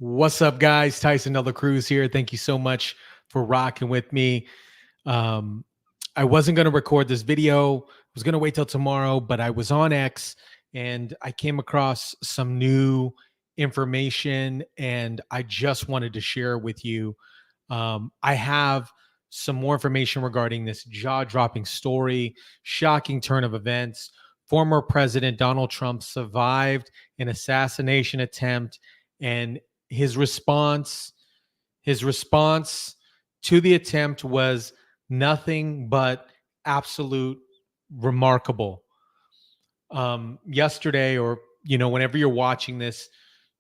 What's up, guys? Tyson Dela Cruz here. Thank you so much for rocking with me. Um, I wasn't going to record this video. I was going to wait till tomorrow, but I was on X and I came across some new information and I just wanted to share with you. I have some more information regarding this jaw-dropping story, shocking turn of events. Former President Donald Trump survived an assassination attempt, and his response his response to the attempt was nothing but absolute remarkable. Yesterday, or whenever you're watching this,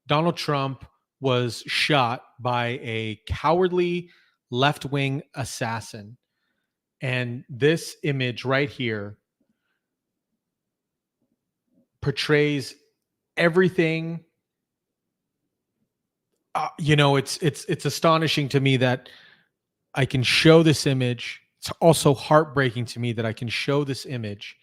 Donald Trump was shot by a cowardly left-wing assassin. And this image right here portrays everything. It's astonishing to me that I can show this image. It's also heartbreaking to me that I can show this image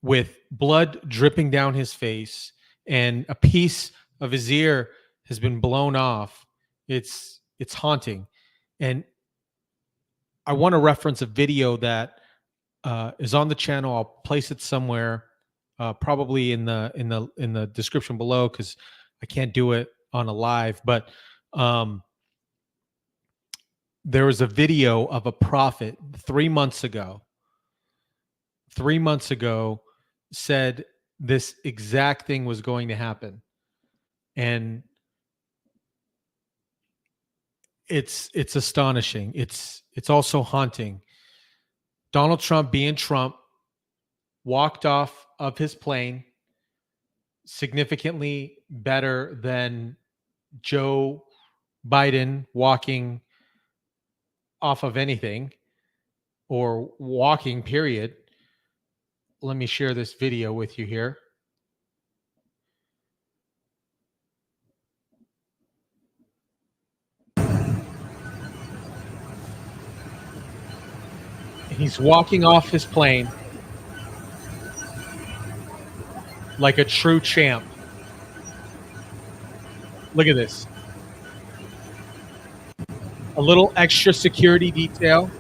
with blood dripping down his face and a piece of his ear has been blown off. It's haunting. And I want to reference a video that is on the channel. I'll place it somewhere, probably in the description below, because I can't do it on a live. But there was a video of a prophet 3 months ago. 3 months ago, said this exact thing was going to happen, and it's astonishing. It's also haunting. Donald Trump, being Trump, walked off of his plane significantly better than Joe Biden walking off of anything or walking, period. Let me share this video with you here. He's walking off his plane like a true champ. Look at this. A little extra security detail.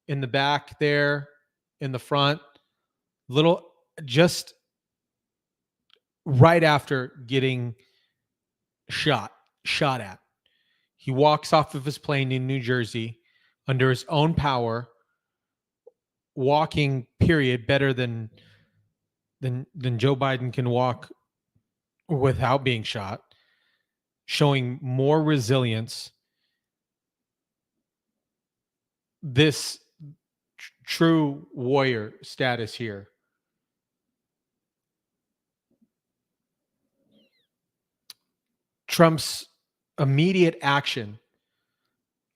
In the back there, in the front. Just right after getting shot at. He walks off of his plane in New Jersey under his own power, walking, period, better than Joe Biden can walk without being shot, showing more resilience. This true warrior status here. Trump's immediate reaction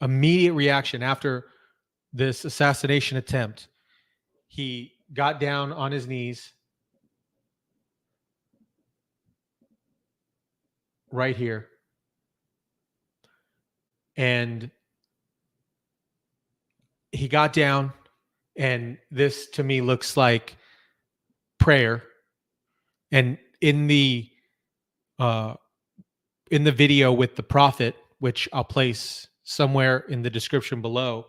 after this assassination attempt, he got down on his knees right here, and he got down, and this to me looks like prayer. And in the video with the prophet, which I'll place somewhere in the description below,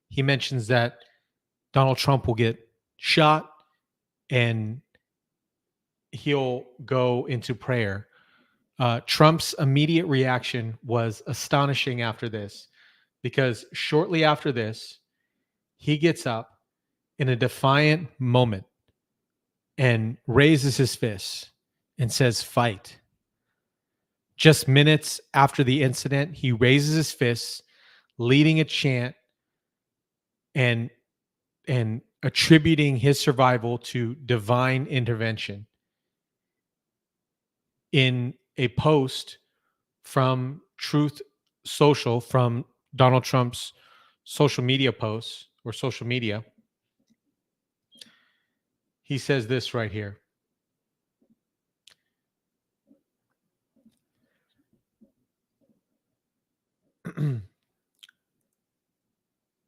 he mentions that Donald Trump will get shot and he'll go into prayer. Trump's immediate reaction was astonishing after this, because shortly after this, he gets up in a defiant moment and raises his fists and says, "Fight." Just minutes after the incident, he raises his fists, leading a chant and attributing his survival to divine intervention. In a post from Truth Social, from Donald Trump's social media posts or social media, he says this right here.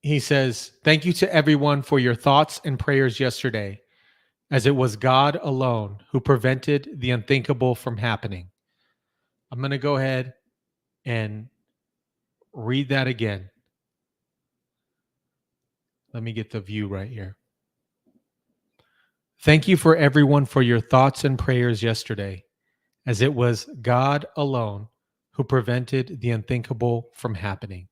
He says, "Thank you to everyone for your thoughts and prayers yesterday. as it was God alone who prevented the unthinkable from happening. I'm going to go ahead and read that again. Let me get the view right here. Thank you for everyone for your thoughts and prayers yesterday, as it was God alone who prevented the unthinkable from happening.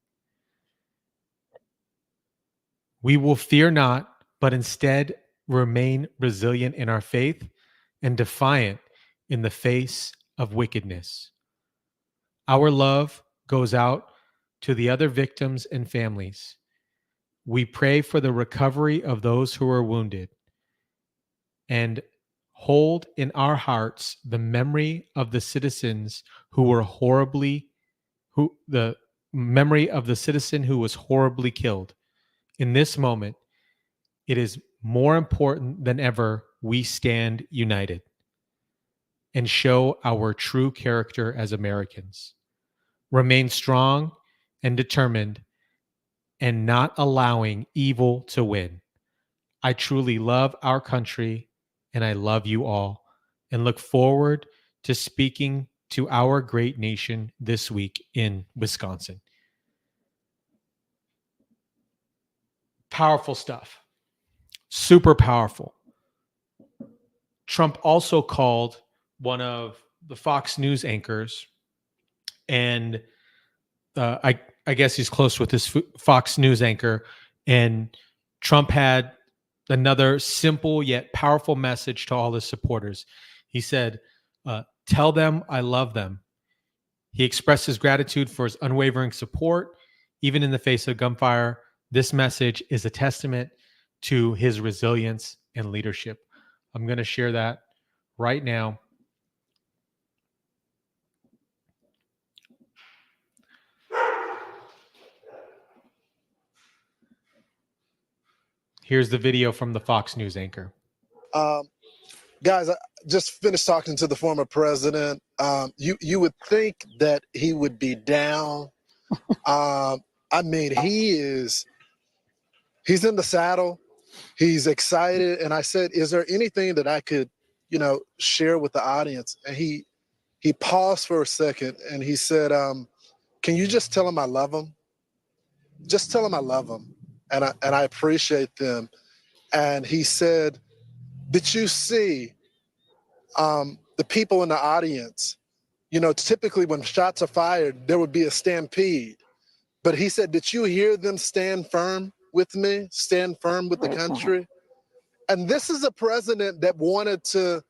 We will fear not, but instead remain resilient in our faith and defiant in the face of wickedness. Our love goes out to the other victims and families. We pray for the recovery of those who are wounded and hold in our hearts the memory of the citizens who were the memory of the citizen who was horribly killed. In this moment, it is more important than ever we stand united and show our true character as Americans. Remain strong and determined and not allowing evil to win. I truly love our country and I love you all and look forward to speaking to our great nation this week in Wisconsin. Powerful stuff. Super powerful. Trump also called one of the Fox News anchors, and I guess he's close with this Fox News anchor, and Trump had another simple yet powerful message to all his supporters. He said, tell them I love them. He expressed his gratitude for his unwavering support, even in the face of gunfire. This message is a testament to his resilience and leadership. I'm going to share that right now. Here's the video from the Fox News anchor. Guys, I just finished talking to the former president. You would think that he would be down. I mean, he's in the saddle. He's excited. And I said, is there anything that I could, share with the audience? And he paused for a second and he said, can you just tell him I love him? Just tell him I love him. And I appreciate them. And he said, did you see the people in the audience? Typically when shots are fired, there would be a stampede. But he said, did you hear them stand firm with me, stand firm with the country? And this is a president that wanted to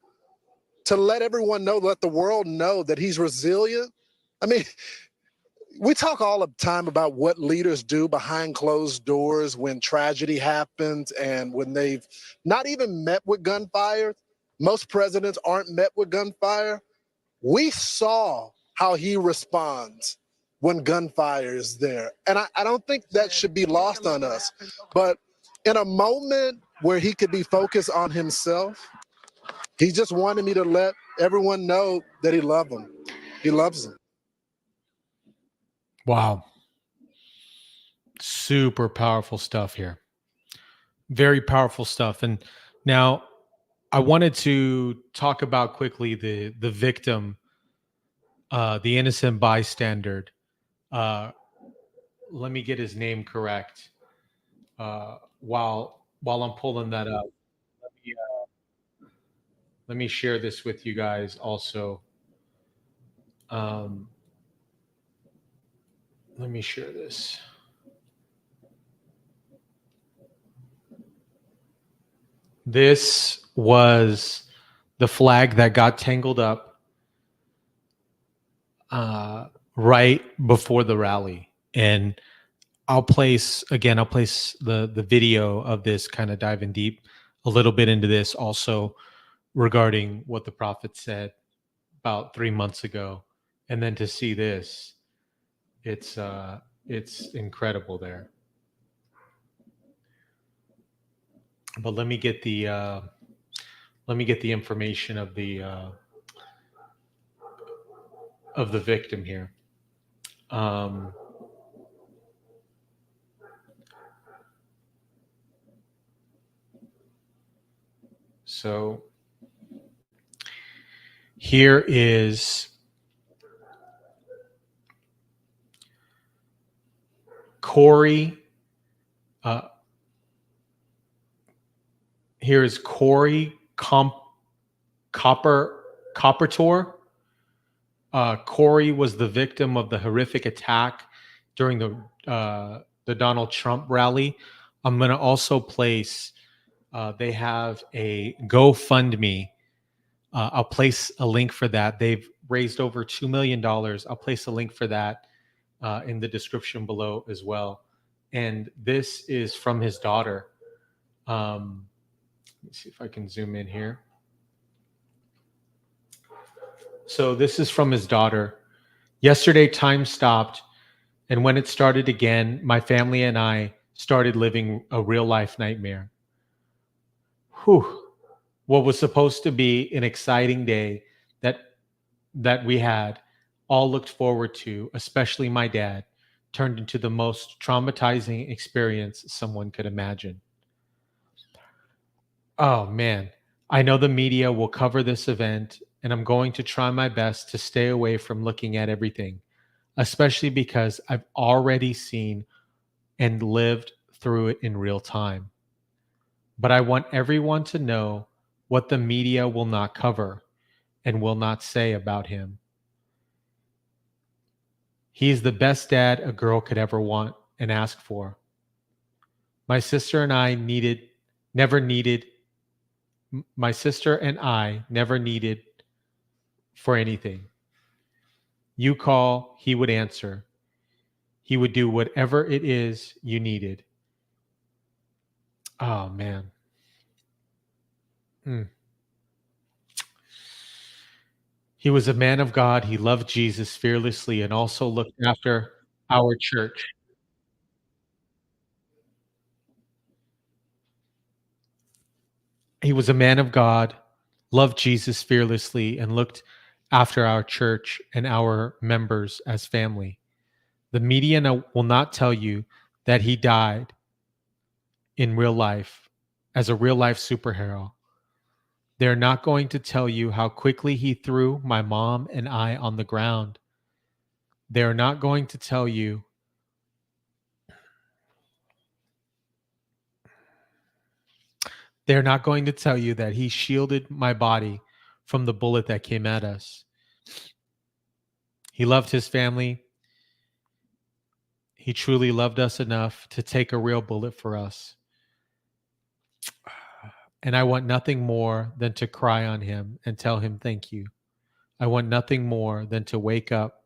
let everyone know, let the world know that he's resilient. I mean, we talk all the time about what leaders do behind closed doors when tragedy happens and when they've not even met with gunfire. Most presidents aren't met with gunfire. We saw how he responds when gunfire is there. And I don't think that should be lost on us. But in a moment where he could be focused on himself, he just wanted me to let everyone know that he loved them. He loves them. Wow. Super powerful stuff here. Very powerful stuff. And now I wanted to talk about quickly the victim, the innocent bystander. Let me get his name correct. While I'm pulling that up, let me share this with you guys also. Let me share this. This was the flag that got tangled up right before the rally. And I'll place the video of this, kind of diving deep a little bit into this also regarding what the prophet said about 3 months ago. And then to see this, it's incredible there. But let me get the information of the victim here. So here is Corey. Here is Corey Coppertor. Corey was the victim of the horrific attack during the Donald Trump rally. I'm going to also place. They have a GoFundMe. I'll place a link for that. They've raised over $2 million. I'll place a link for that in the description below as well. And this is from his daughter. Let me see if I can zoom in here. So this is from his daughter. Yesterday, time stopped. And when it started again, my family and I started living a real life nightmare. Whew. What was supposed to be an exciting day that we had all looked forward to, especially my dad, turned into the most traumatizing experience someone could imagine. Oh man, I know the media will cover this event, and I'm going to try my best to stay away from looking at everything, especially because I've already seen and lived through it in real time. But I want everyone to know what the media will not cover and will not say about him. He's the best dad a girl could ever want and ask for. My sister and I never needed for anything. You call, he would answer. He would do whatever it is you needed. Oh, man. He was a man of God. He loved Jesus fearlessly and also looked after our church. He was a man of God, loved Jesus fearlessly, and looked after our church and our members as family. The media will not tell you that he died in real life as a real life superhero. They're not going to tell you how quickly he threw my mom and I on the ground. They're not going to tell you that he shielded my body from the bullet that came at us. He loved his family. He truly loved us enough to take a real bullet for us. And I want nothing more than to cry on him and tell him thank you. I want nothing more than to wake up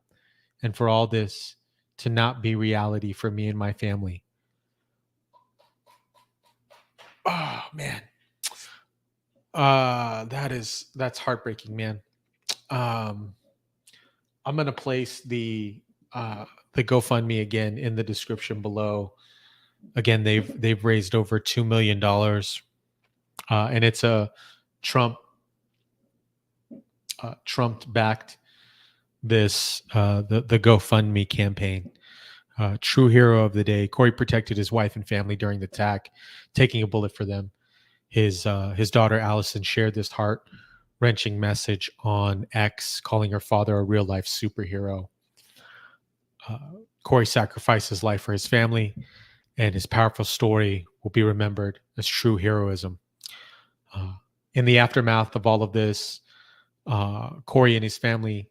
and for all this to not be reality for me and my family. Oh, man. That's heartbreaking, man. I'm going to place the GoFundMe again in the description below. Again, they've raised over $2 million. And it's a Trump backed this the GoFundMe campaign. True hero of the day. Corey protected his wife and family during the attack, taking a bullet for them. His daughter Allison shared this heart-wrenching message on X, calling her father a real-life superhero. Corey sacrificed his life for his family, and his powerful story will be remembered as true heroism. In the aftermath of all of this, Corey and his family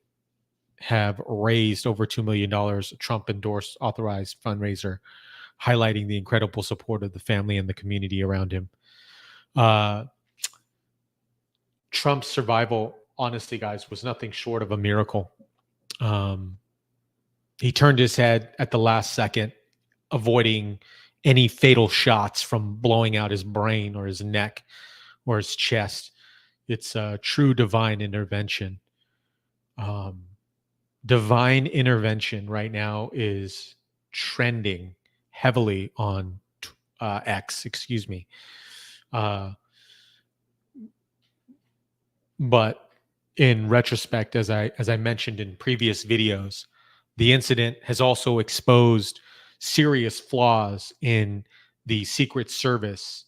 have raised over $2 million, a Trump-endorsed, authorized fundraiser, highlighting the incredible support of the family and the community around him. Trump's survival, honestly, guys, was nothing short of a miracle. He turned his head at the last second, avoiding any fatal shots from blowing out his brain or his neck or his chest. It's a true divine intervention. Divine intervention right now is trending heavily on X, excuse me. But in retrospect, as I mentioned in previous videos, the incident has also exposed serious flaws in the Secret Service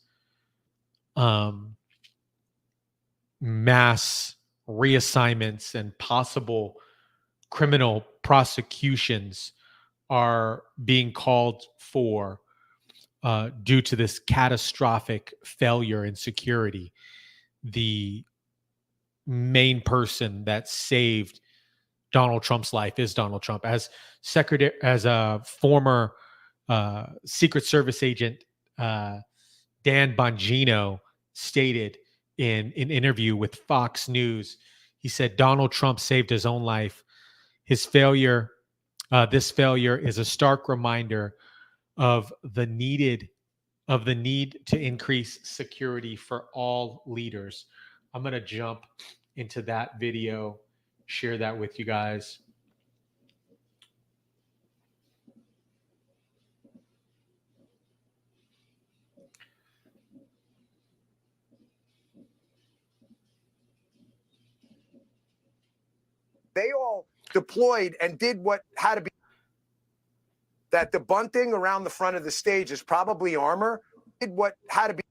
mass reassignments and possible criminal prosecutions are being called for due to this catastrophic failure in security. The main person that saved Donald Trump's life is Donald Trump. As a former Secret Service agent, Dan Bongino stated in an interview with Fox News, he said Donald Trump saved his own life. His failure, this failure, is a stark reminder of the need to increase security for all leaders. I'm going to jump into that video, share that with you guys. They all deployed and did what had to be. That the bunting around the front of the stage is probably armor. Did what had to be.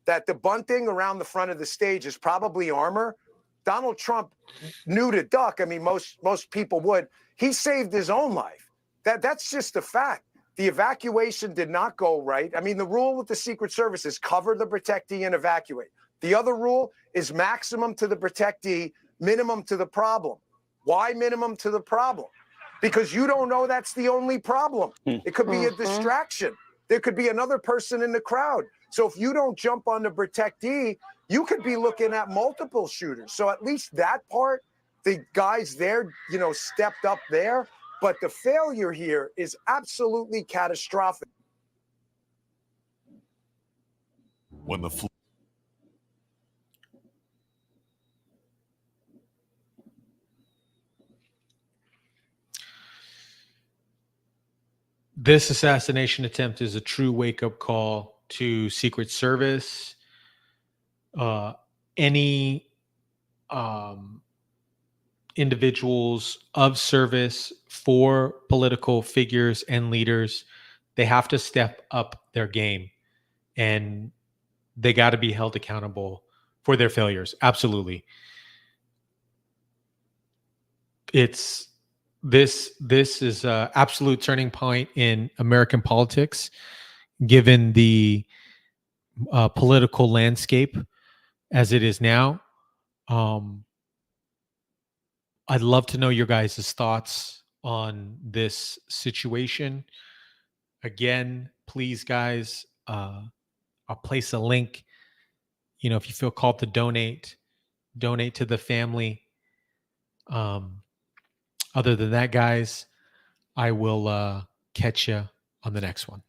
That the bunting around the front of the stage is probably armor. Donald Trump knew to duck. I mean, most people would. He saved his own life. That's just a fact. The evacuation did not go right. I mean, the rule with the Secret Service is cover the protectee and evacuate. The other rule is maximum to the protectee, minimum to the problem. Why minimum to the problem? Because you don't know that's the only problem. It could be a distraction. There could be another person in the crowd. So if you don't jump on the protectee, you could be looking at multiple shooters. So at least that part, the guys there, stepped up there. But the failure here is absolutely catastrophic. When the This assassination attempt is a true wake-up call to Secret Service. Any individuals of service for political figures and leaders, they have to step up their game, and they got to be held accountable for their failures. Absolutely. This is an absolute turning point in American politics, given the political landscape as it is now. I'd love to know your guys' thoughts on this situation. Again, please, guys, I'll place a link. If you feel called to donate to the family. Other than that, guys, I will catch you on the next one.